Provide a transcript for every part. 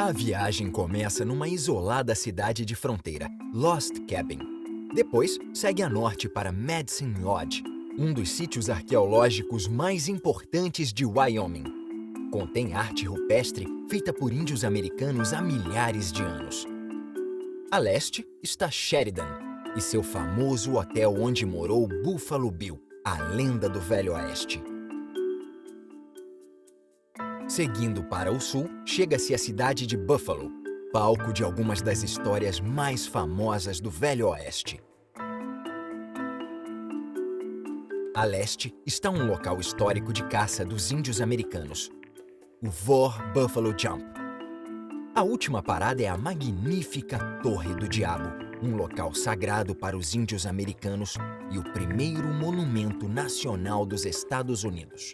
A viagem começa numa isolada cidade de fronteira, Lost Cabin. Depois, segue a norte para Medicine Lodge, um dos sítios arqueológicos mais importantes de Wyoming. Contém arte rupestre feita por índios americanos há milhares de anos. A leste está Sheridan e seu famoso hotel onde morou Buffalo Bill, a lenda do Velho Oeste. Seguindo para o sul, chega-se à cidade de Buffalo, palco de algumas das histórias mais famosas do Velho Oeste. A leste está um local histórico de caça dos índios americanos, o War Buffalo Jump. A última parada é a magnífica Torre do Diabo, um local sagrado para os índios americanos e o primeiro monumento nacional dos Estados Unidos.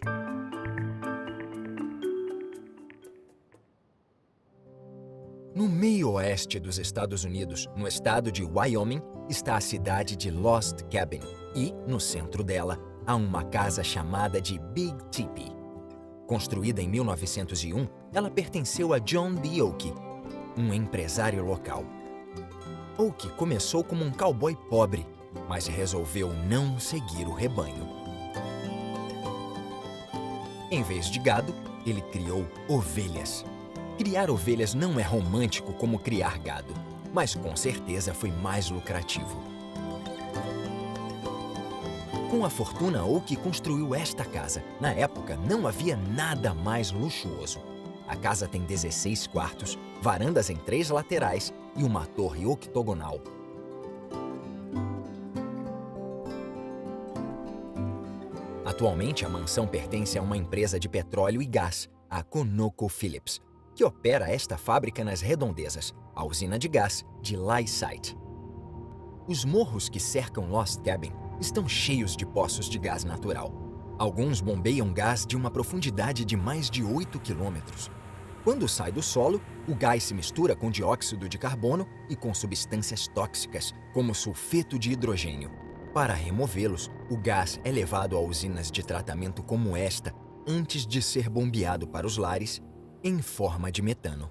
No meio oeste dos Estados Unidos, no estado de Wyoming, está a cidade de Lost Cabin e, no centro dela, há uma casa chamada de Big Teepee. Construída em 1901, ela pertenceu a John B. Oakey, um empresário local. Oakey começou como um cowboy pobre, mas resolveu não seguir o rebanho. Em vez de gado, ele criou ovelhas. Criar ovelhas não é romântico como criar gado, mas com certeza foi mais lucrativo. Com a fortuna, Oakey construiu esta casa. Na época, não havia nada mais luxuoso. A casa tem 16 quartos, varandas em 3 laterais e uma torre octogonal. Atualmente, a mansão pertence a uma empresa de petróleo e gás, a ConocoPhillips, que opera esta fábrica nas redondezas, a usina de gás de Leaside. Os morros que cercam Lost Cabin estão cheios de poços de gás natural. Alguns bombeiam gás de uma profundidade de mais de 8 quilômetros. Quando sai do solo, o gás se mistura com dióxido de carbono e com substâncias tóxicas, como sulfeto de hidrogênio. Para removê-los, o gás é levado a usinas de tratamento como esta, antes de ser bombeado para os lares em forma de metano.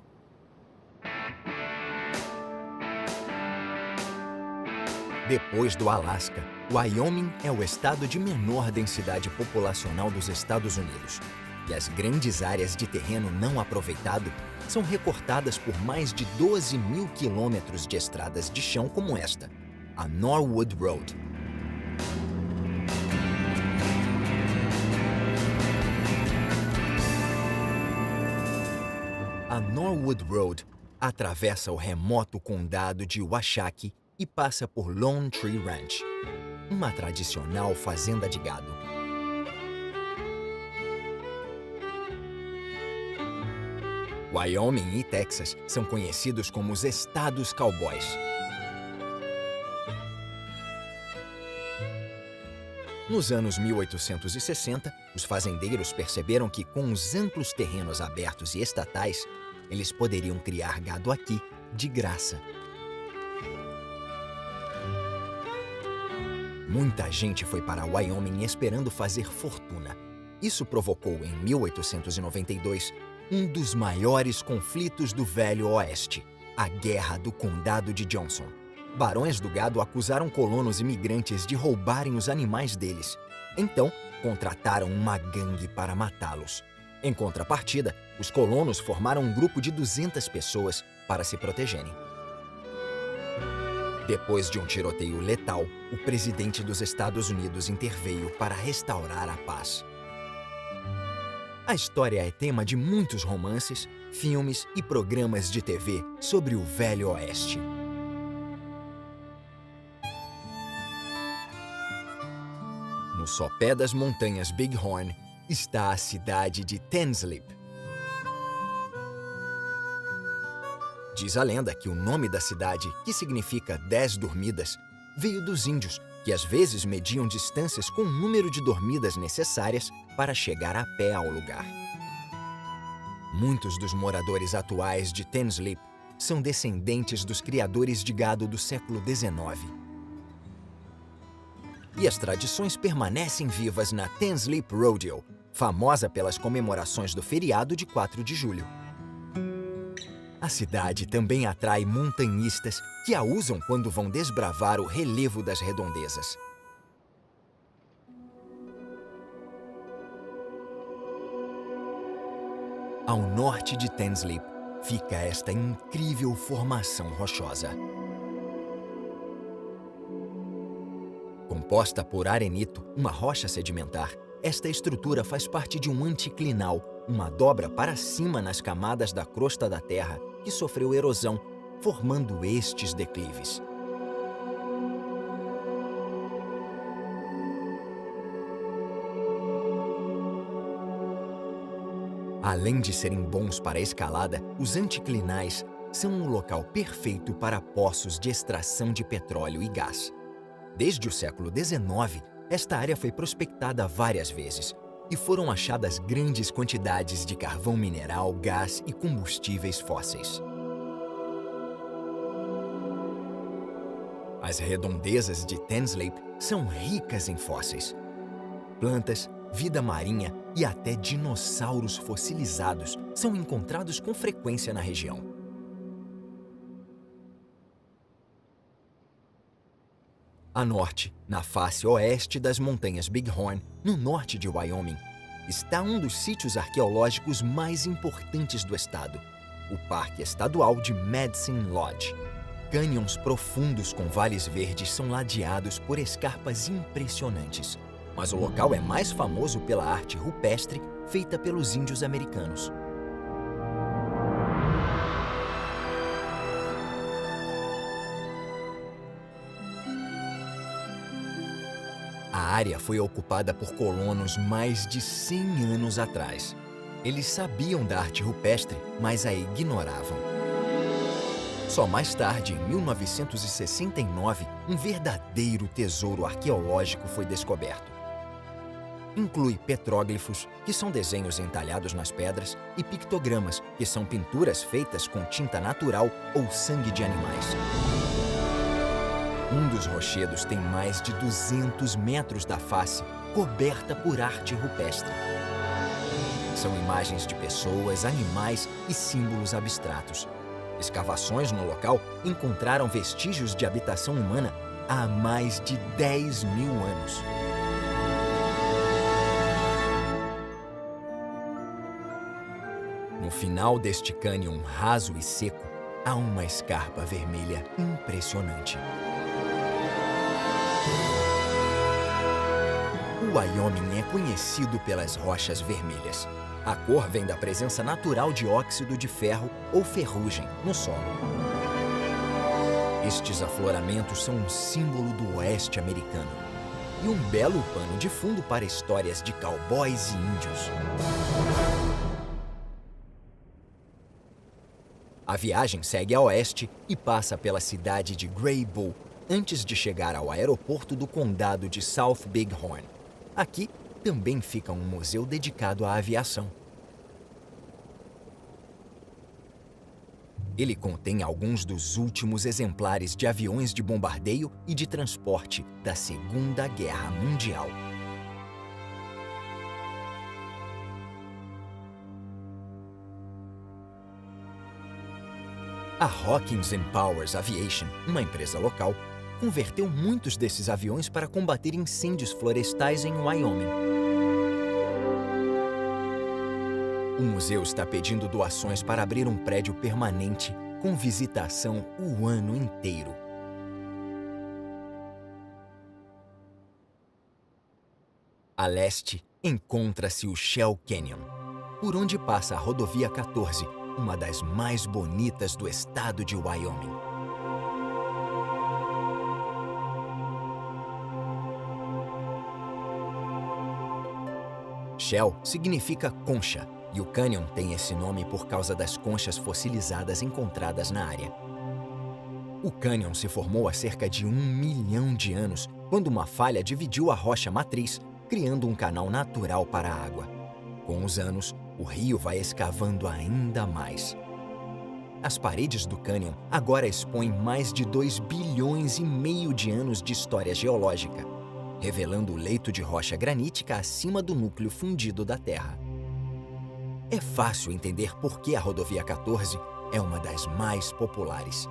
Depois do Alasca, Wyoming é o estado de menor densidade populacional dos Estados Unidos, e as grandes áreas de terreno não aproveitado são recortadas por mais de 12 mil quilômetros de estradas de chão como esta, a Norwood Road. A Norwood Road atravessa o remoto condado de Washakie e passa por Lone Tree Ranch, uma tradicional fazenda de gado. Wyoming e Texas são conhecidos como os estados cowboys. Nos anos 1860, os fazendeiros perceberam que, com os amplos terrenos abertos e estatais, eles poderiam criar gado aqui, de graça. Muita gente foi para Wyoming esperando fazer fortuna. Isso provocou, em 1892, um dos maiores conflitos do Velho Oeste, a Guerra do Condado de Johnson. Barões do gado acusaram colonos imigrantes de roubarem os animais deles. Então, contrataram uma gangue para matá-los. Em contrapartida, os colonos formaram um grupo de 200 pessoas para se protegerem. Depois de um tiroteio letal, o presidente dos Estados Unidos interveio para restaurar a paz. A história é tema de muitos romances, filmes e programas de TV sobre o Velho Oeste. No sopé das montanhas Bighorn está a cidade de Tenslip. Diz a lenda que o nome da cidade, que significa 10 dormidas, veio dos índios, que às vezes mediam distâncias com o número de dormidas necessárias para chegar a pé ao lugar. Muitos dos moradores atuais de Tenslip são descendentes dos criadores de gado do século XIX. E as tradições permanecem vivas na Tenslip Rodeo, famosa pelas comemorações do feriado de 4 de julho. A cidade também atrai montanhistas que a usam quando vão desbravar o relevo das redondezas. Ao norte de Thameslip fica esta incrível formação rochosa. Composta por arenito, uma rocha sedimentar, esta estrutura faz parte de um anticlinal, uma dobra para cima nas camadas da crosta da Terra que sofreu erosão, formando estes declives. Além de serem bons para a escalada, os anticlinais são um local perfeito para poços de extração de petróleo e gás. Desde o século XIX, esta área foi prospectada várias vezes e foram achadas grandes quantidades de carvão mineral, gás e combustíveis fósseis. As redondezas de Thameslip são ricas em fósseis. Plantas, vida marinha e até dinossauros fossilizados são encontrados com frequência na região. A norte, na face oeste das montanhas Bighorn, no norte de Wyoming, está um dos sítios arqueológicos mais importantes do estado, o Parque Estadual de Medicine Lodge. Cânions profundos com vales verdes são ladeados por escarpas impressionantes, mas o local é mais famoso pela arte rupestre feita pelos índios americanos. A área foi ocupada por colonos mais de 100 anos atrás. Eles sabiam da arte rupestre, mas a ignoravam. Só mais tarde, em 1969, um verdadeiro tesouro arqueológico foi descoberto. Inclui petróglifos, que são desenhos entalhados nas pedras, e pictogramas, que são pinturas feitas com tinta natural ou sangue de animais. Um dos rochedos tem mais de 200 metros da face, coberta por arte rupestre. São imagens de pessoas, animais e símbolos abstratos. Escavações no local encontraram vestígios de habitação humana há mais de 10 mil anos. No final deste cânion raso e seco, há uma escarpa vermelha impressionante. O Wyoming é conhecido pelas rochas vermelhas. A cor vem da presença natural de óxido de ferro ou ferrugem no solo. Estes afloramentos são um símbolo do oeste americano e um belo pano de fundo para histórias de cowboys e índios. A viagem segue a oeste e passa pela cidade de Grey Bull, antes de chegar ao aeroporto do condado de South Bighorn. Aqui também fica um museu dedicado à aviação. Ele contém alguns dos últimos exemplares de aviões de bombardeio e de transporte da Segunda Guerra Mundial. A Hawkins Powers Aviation, uma empresa local, converteu muitos desses aviões para combater incêndios florestais em Wyoming. O museu está pedindo doações para abrir um prédio permanente com visitação o ano inteiro. A leste encontra-se o Shell Canyon, por onde passa a rodovia 14, uma das mais bonitas do estado de Wyoming. Shell significa concha, e o cânion tem esse nome por causa das conchas fossilizadas encontradas na área. O cânion se formou há cerca de 1 milhão de anos, quando uma falha dividiu a rocha matriz, criando um canal natural para a água. Com os anos, o rio vai escavando ainda mais. As paredes do cânion agora expõem mais de 2,5 bilhões de anos de história geológica, revelando o leito de rocha granítica acima do núcleo fundido da Terra. É fácil entender por que a rodovia 14 é uma das mais populares.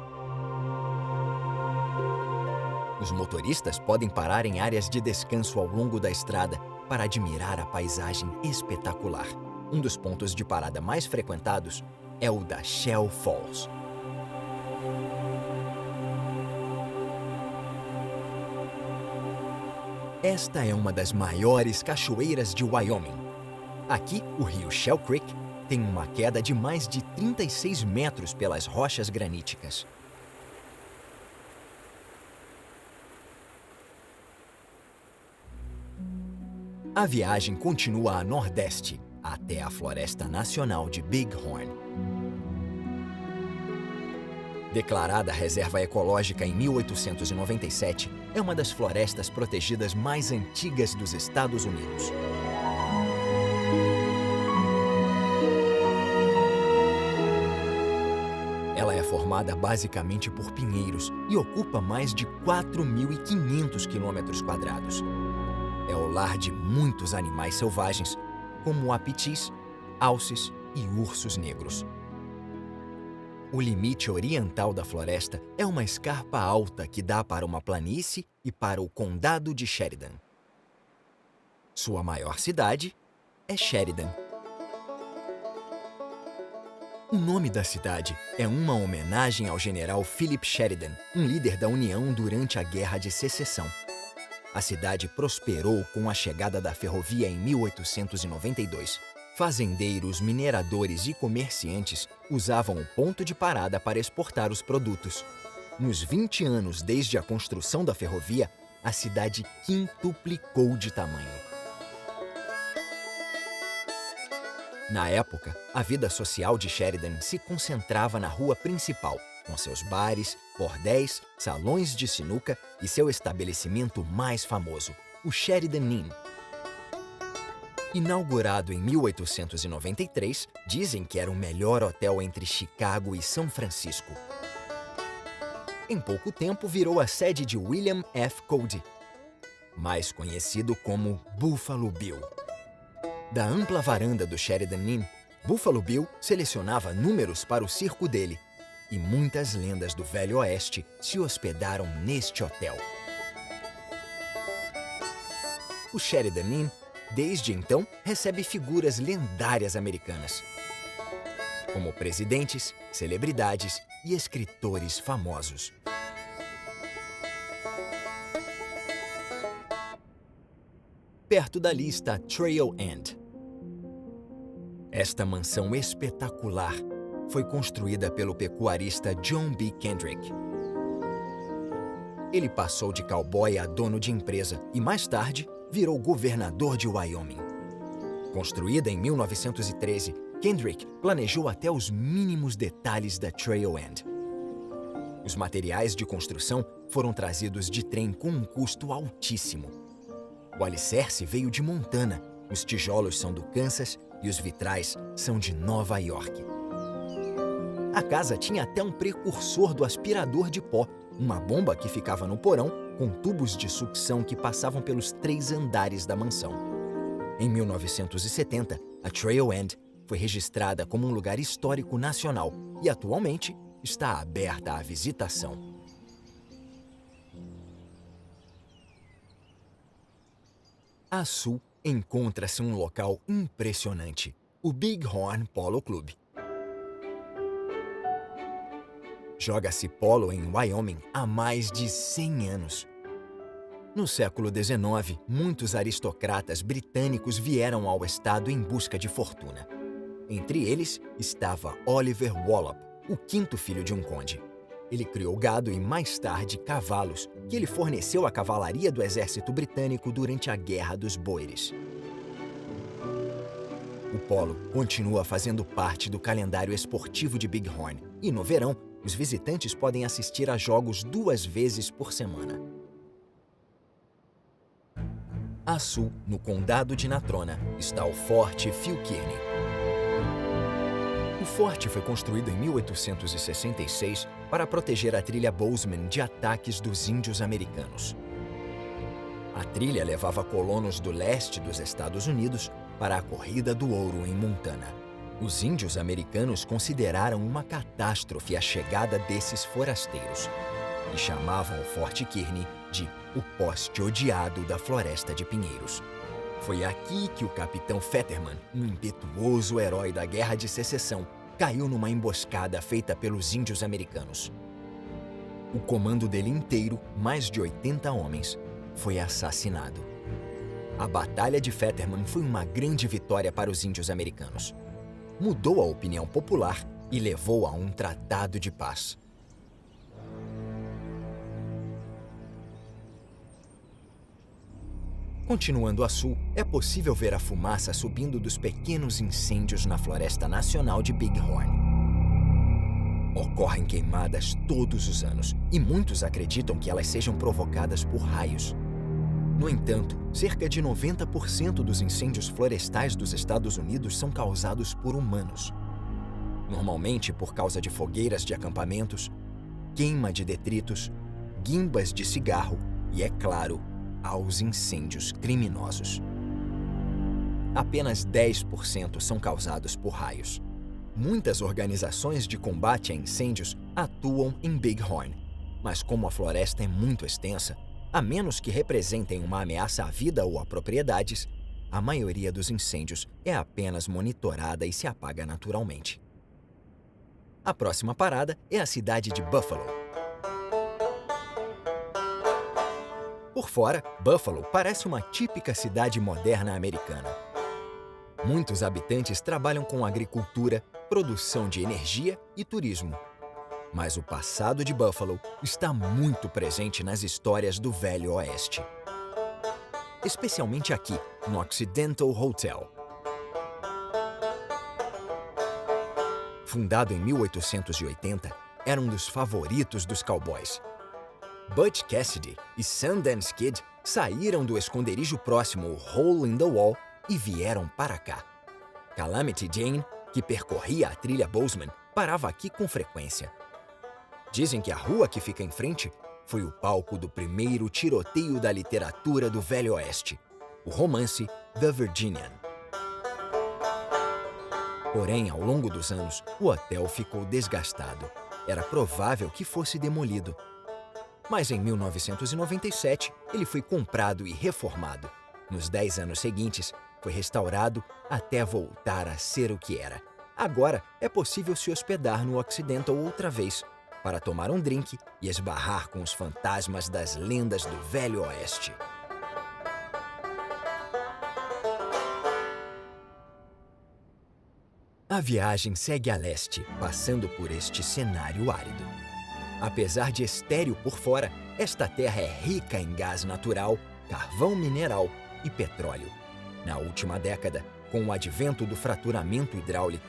Os motoristas podem parar em áreas de descanso ao longo da estrada para admirar a paisagem espetacular. Um dos pontos de parada mais frequentados é o da Shell Falls. Esta é uma das maiores cachoeiras de Wyoming. Aqui, o rio Shell Creek tem uma queda de mais de 36 metros pelas rochas graníticas. A viagem continua a nordeste, até a Floresta Nacional de Bighorn. Declarada reserva ecológica em 1897, é uma das florestas protegidas mais antigas dos Estados Unidos. Ela é formada basicamente por pinheiros e ocupa mais de 4.500 km². É o lar de muitos animais selvagens, como apitis, alces e ursos negros. O limite oriental da floresta é uma escarpa alta que dá para uma planície e para o condado de Sheridan. Sua maior cidade é Sheridan. O nome da cidade é uma homenagem ao general Philip Sheridan, um líder da União durante a Guerra de Secessão. A cidade prosperou com a chegada da ferrovia em 1892. Fazendeiros, mineradores e comerciantes usavam o ponto de parada para exportar os produtos. Nos 20 anos desde a construção da ferrovia, a cidade quintuplicou de tamanho. Na época, a vida social de Sheridan se concentrava na rua principal, com seus bares, bordéis, salões de sinuca e seu estabelecimento mais famoso, o Sheridan Inn. Inaugurado em 1893, dizem que era o melhor hotel entre Chicago e São Francisco. Em pouco tempo, virou a sede de William F. Cody, mais conhecido como Buffalo Bill. Da ampla varanda do Sheridan Inn, Buffalo Bill selecionava números para o circo dele, e muitas lendas do Velho Oeste se hospedaram neste hotel. O Sheridan Inn, desde então, recebe figuras lendárias americanas, como presidentes, celebridades e escritores famosos. Perto dali está Trail End. Esta mansão espetacular foi construída pelo pecuarista John B. Kendrick. Ele passou de cowboy a dono de empresa e, mais tarde, virou governador de Wyoming. Construída em 1913, Kendrick planejou até os mínimos detalhes da Trail End. Os materiais de construção foram trazidos de trem com um custo altíssimo. O alicerce veio de Montana, os tijolos são do Kansas e os vitrais são de Nova York. A casa tinha até um precursor do aspirador de pó, uma bomba que ficava no porão com tubos de sucção que passavam pelos 3 andares da mansão. Em 1970, a Trail End foi registrada como um lugar histórico nacional e atualmente está aberta à visitação. A sul encontra-se um local impressionante, o Bighorn Polo Club. Joga-se polo em Wyoming há mais de 100 anos. No século XIX, muitos aristocratas britânicos vieram ao estado em busca de fortuna. Entre eles estava Oliver Wallop, o 5º filho de um conde. Ele criou gado e, mais tarde, cavalos, que ele forneceu à cavalaria do exército britânico durante a Guerra dos Boeres. O polo continua fazendo parte do calendário esportivo de Bighorn e, no verão, os visitantes podem assistir a jogos 2 vezes por semana. A sul, no condado de Natrona, está o Forte Phil Kearny. O forte foi construído em 1866 para proteger a trilha Bozeman de ataques dos índios americanos. A trilha levava colonos do leste dos Estados Unidos para a Corrida do Ouro em Montana. Os índios americanos consideraram uma catástrofe a chegada desses forasteiros e chamavam o Forte Kearny de o poste odiado da Floresta de Pinheiros. Foi aqui que o capitão Fetterman, um impetuoso herói da Guerra de Secessão, caiu numa emboscada feita pelos índios americanos. O comando dele inteiro, mais de 80 homens, foi assassinado. A Batalha de Fetterman foi uma grande vitória para os índios americanos. Mudou a opinião popular e levou a um tratado de paz. Continuando a sul, é possível ver a fumaça subindo dos pequenos incêndios na Floresta Nacional de Bighorn. Ocorrem queimadas todos os anos e muitos acreditam que elas sejam provocadas por raios. No entanto, cerca de 90% dos incêndios florestais dos Estados Unidos são causados por humanos. Normalmente por causa de fogueiras de acampamentos, queima de detritos, guimbas de cigarro e, é claro, aos incêndios criminosos. Apenas 10% são causados por raios. Muitas organizações de combate a incêndios atuam em Bighorn, mas como a floresta é muito extensa, a menos que representem uma ameaça à vida ou a propriedades, a maioria dos incêndios é apenas monitorada e se apaga naturalmente. A próxima parada é a cidade de Buffalo. Por fora, Buffalo parece uma típica cidade moderna americana. Muitos habitantes trabalham com agricultura, produção de energia e turismo. Mas o passado de Buffalo está muito presente nas histórias do Velho Oeste. Especialmente aqui, no Occidental Hotel. Fundado em 1880, era um dos favoritos dos cowboys. Butch Cassidy e Sundance Kid saíram do esconderijo próximo Hole in the Wall e vieram para cá. Calamity Jane, que percorria a trilha Bozeman, parava aqui com frequência. Dizem que a rua que fica em frente foi o palco do primeiro tiroteio da literatura do Velho Oeste, o romance The Virginian. Porém, ao longo dos anos, o hotel ficou desgastado. Era provável que fosse demolido. Mas em 1997, ele foi comprado e reformado. Nos 10 anos seguintes, foi restaurado até voltar a ser o que era. Agora, é possível se hospedar no Occidental outra vez, para tomar um drink e esbarrar com os fantasmas das lendas do Velho Oeste. A viagem segue a leste, passando por este cenário árido. Apesar de estéril por fora, esta terra é rica em gás natural, carvão mineral e petróleo. Na última década, com o advento do fraturamento hidráulico,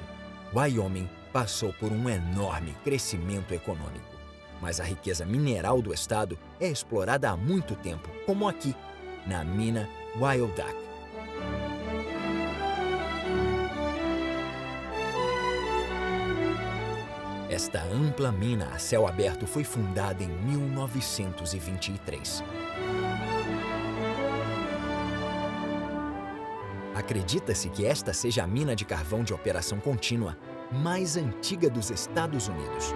Wyoming passou por um enorme crescimento econômico. Mas a riqueza mineral do estado é explorada há muito tempo, como aqui, na mina Wild Duck. Esta ampla mina a céu aberto foi fundada em 1923. Acredita-se que esta seja a mina de carvão de operação contínua mais antiga dos Estados Unidos.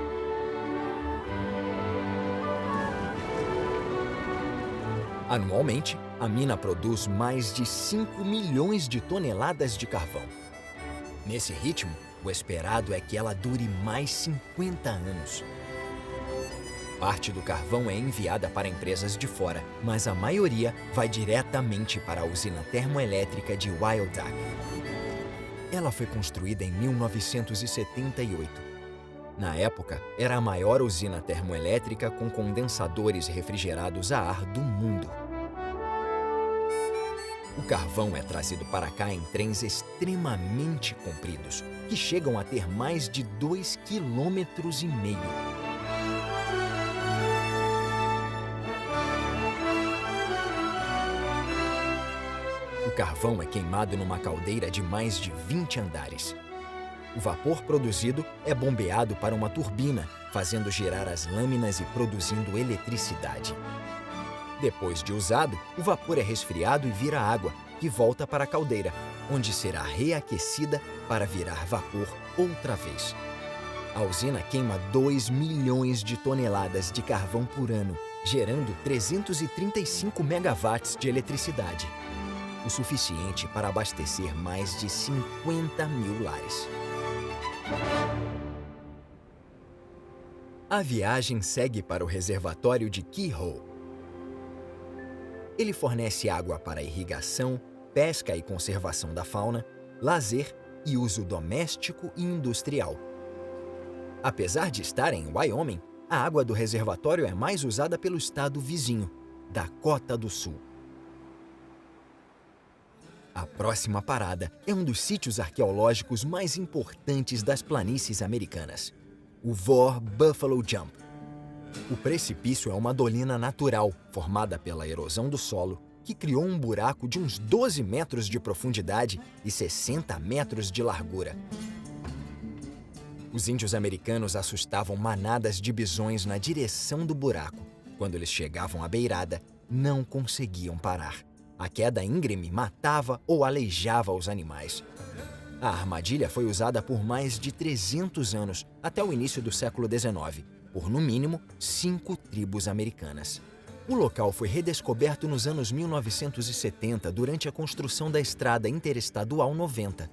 Anualmente, a mina produz mais de 5 milhões de toneladas de carvão. Nesse ritmo, o esperado é que ela dure mais 50 anos. Parte do carvão é enviada para empresas de fora, mas a maioria vai diretamente para a usina termoelétrica de Wild Duck. Ela foi construída em 1978. Na época, era a maior usina termoelétrica com condensadores refrigerados a ar do mundo. O carvão é trazido para cá em trens extremamente compridos, que chegam a ter mais de 2,5 quilômetros. O carvão é queimado numa caldeira de mais de 20 andares. O vapor produzido é bombeado para uma turbina, fazendo girar as lâminas e produzindo eletricidade. Depois de usado, o vapor é resfriado e vira água, que volta para a caldeira, onde será reaquecida para virar vapor outra vez. A usina queima 2 milhões de toneladas de carvão por ano, gerando 335 megawatts de eletricidade, o suficiente para abastecer mais de 50 mil lares. A viagem segue para o reservatório de Kehoe. Ele fornece água para irrigação, pesca e conservação da fauna, lazer e uso doméstico e industrial. Apesar de estar em Wyoming, a água do reservatório é mais usada pelo estado vizinho, Dakota do Sul. A próxima parada é um dos sítios arqueológicos mais importantes das planícies americanas, o War Buffalo Jump. O precipício é uma dolina natural formada pela erosão do solo que criou um buraco de uns 12 metros de profundidade e 60 metros de largura. Os índios americanos assustavam manadas de bisões na direção do buraco. Quando eles chegavam à beirada, não conseguiam parar. A queda íngreme matava ou aleijava os animais. A armadilha foi usada por mais de 300 anos, até o início do século XIX, por no mínimo 5 tribos americanas. O local foi redescoberto nos anos 1970 durante a construção da Estrada Interestadual 90.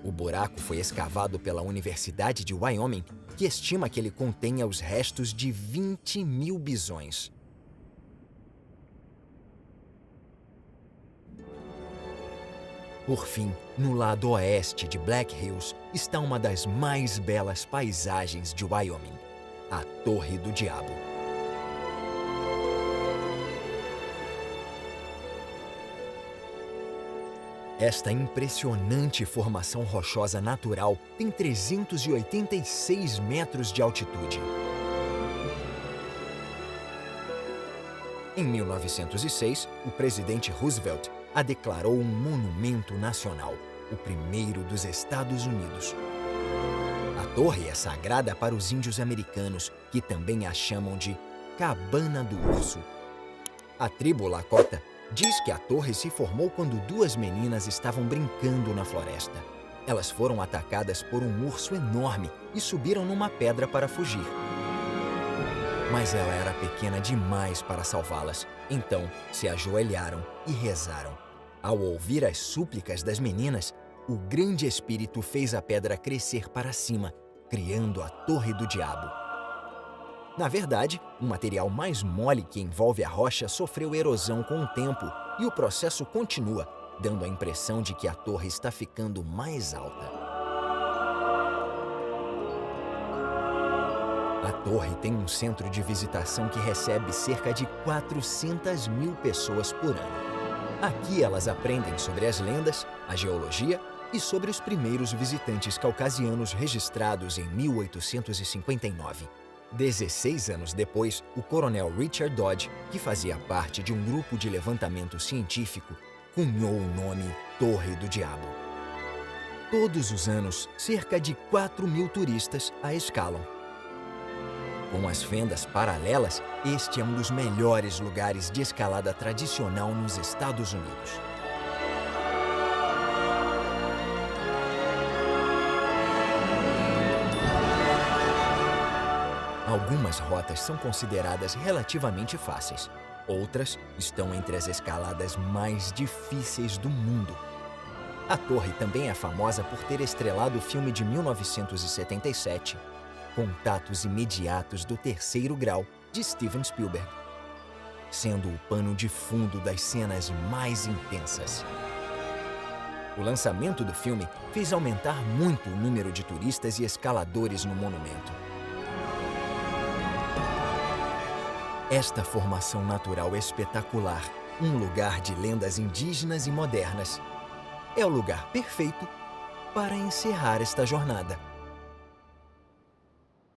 O buraco foi escavado pela Universidade de Wyoming, que estima que ele contenha os restos de 20 mil bisões. Por fim, no lado oeste de Black Hills está uma das mais belas paisagens de Wyoming, a Torre do Diabo. Esta impressionante formação rochosa natural tem 386 metros de altitude. Em 1906, o presidente Roosevelt a declarou um monumento nacional, o primeiro dos Estados Unidos. A torre é sagrada para os índios americanos, que também a chamam de Cabana do Urso. A tribo Lakota diz que a torre se formou quando 2 meninas estavam brincando na floresta. Elas foram atacadas por um urso enorme e subiram numa pedra para fugir. Mas ela era pequena demais para salvá-las, então se ajoelharam e rezaram. Ao ouvir as súplicas das meninas, o grande espírito fez a pedra crescer para cima, criando a Torre do Diabo. Na verdade, um material mais mole que envolve a rocha sofreu erosão com o tempo e o processo continua, dando a impressão de que a torre está ficando mais alta. A torre tem um centro de visitação que recebe cerca de 400 mil pessoas por ano. Aqui elas aprendem sobre as lendas, a geologia e sobre os primeiros visitantes caucasianos registrados em 1859. 16 anos depois, o coronel Richard Dodge, que fazia parte de um grupo de levantamento científico, cunhou o nome Torre do Diabo. Todos os anos, cerca de 4 mil turistas a escalam. Com as fendas paralelas, este é um dos melhores lugares de escalada tradicional nos Estados Unidos. Algumas rotas são consideradas relativamente fáceis. Outras estão entre as escaladas mais difíceis do mundo. A torre também é famosa por ter estrelado o filme de 1977, Contatos Imediatos do Terceiro Grau, de Steven Spielberg, sendo o pano de fundo das cenas mais intensas. O lançamento do filme fez aumentar muito o número de turistas e escaladores no monumento. Esta formação natural espetacular, um lugar de lendas indígenas e modernas, é o lugar perfeito para encerrar esta jornada.